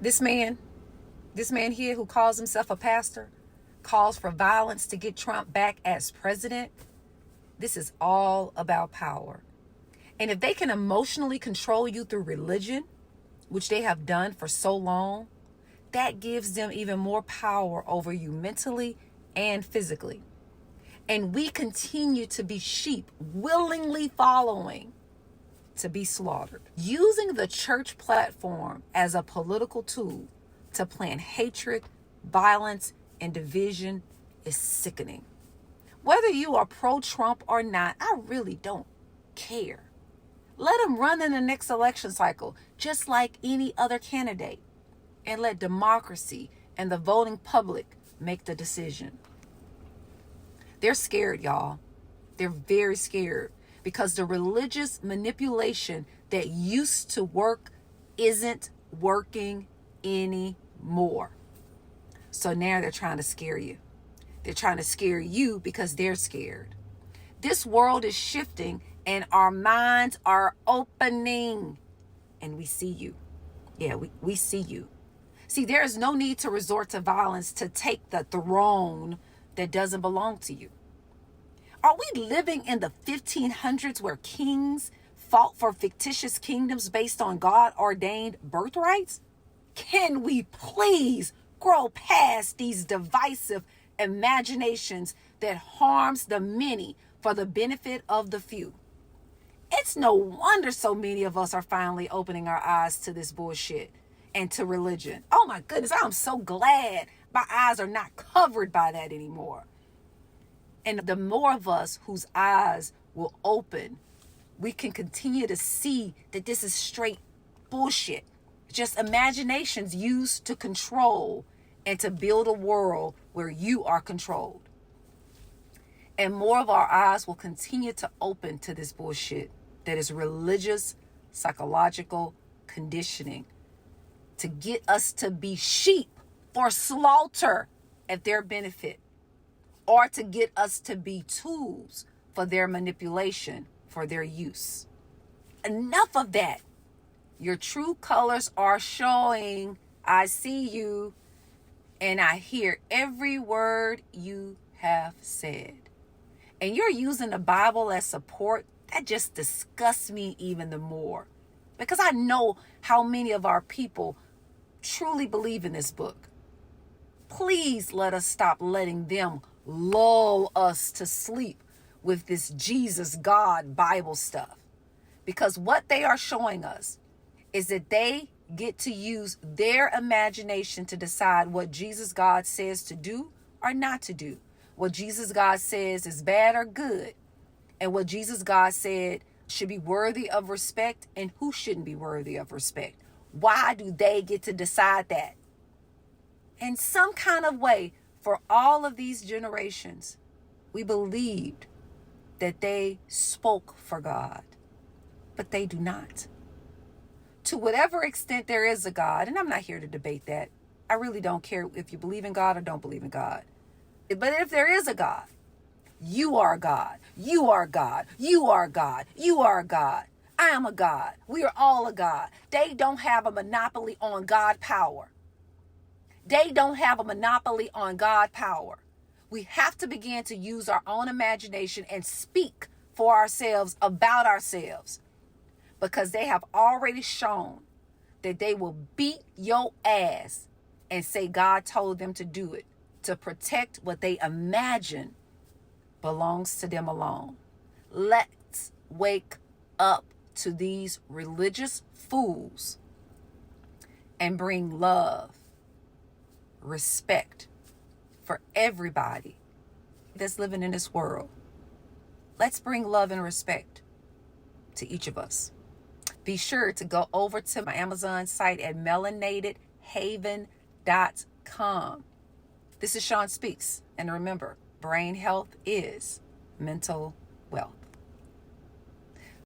This man here who calls himself a pastor, calls for violence to get Trump back as president. This is all about power. And if they can emotionally control you through religion, which they have done for so long, that gives them even more power over you mentally and physically. And we continue to be sheep, willingly following to be slaughtered. Using the church platform as a political tool to plant hatred, violence, and division is sickening. Whether you are pro-Trump or not, I really don't care. Let him run in the next election cycle, just like any other candidate. And let democracy and the voting public make the decision. They're scared, y'all. They're very scared because the religious manipulation that used to work isn't working anymore. So now they're trying to scare you. They're trying to scare you because they're scared. This world is shifting and our minds are opening. And we see you. Yeah, we see you. See, there is no need to resort to violence to take the throne that doesn't belong to you. Are we living in the 1500s where kings fought for fictitious kingdoms based on God-ordained birthrights? Can we please grow past these divisive imaginations that harms the many for the benefit of the few? It's no wonder so many of us are finally opening our eyes to this bullshit and to religion. Oh my goodness, I'm so glad my eyes are not covered by that anymore. And the more of us whose eyes will open, we can continue to see that this is straight bullshit. Just imaginations used to control and to build a world where you are controlled. And more of our eyes will continue to open to this bullshit that is religious, psychological conditioning to get us to be sheep for slaughter at their benefit, or to get us to be tools for their manipulation, for their use. Enough of that. Your true colors are showing. I see you and I hear every word you have said. And you're using the Bible as support. That just disgusts me even the more, because I know how many of our people truly believe in this book. Please let us stop letting them lull us to sleep with this Jesus, God, Bible stuff. Because what they are showing us is that they get to use their imagination to decide what Jesus, God says to do or not to do. What Jesus, God says is bad or good. And what Jesus, God said should be worthy of respect and who shouldn't be worthy of respect. Why do they get to decide that? In some kind of way, for all of these generations, we believed that they spoke for God, but they do not. To whatever extent there is a God, and I'm not here to debate that. I really don't care if you believe in God or don't believe in God. But if there is a God, you are God. You are God. You are God. You are God. I am a God. We are all a God. They don't have a monopoly on God power. They don't have a monopoly on God power. We have to begin to use our own imagination and speak for ourselves about ourselves, because they have already shown that they will beat your ass and say God told them to do it to protect what they imagine belongs to them alone. Let's wake up to these religious fools and bring love, respect for everybody that's living in this world. Let's bring love and respect to each of us. Be sure to go over to my Amazon site at melanatedhaven.com. This is Sean Speaks. And remember, brain health is mental wealth.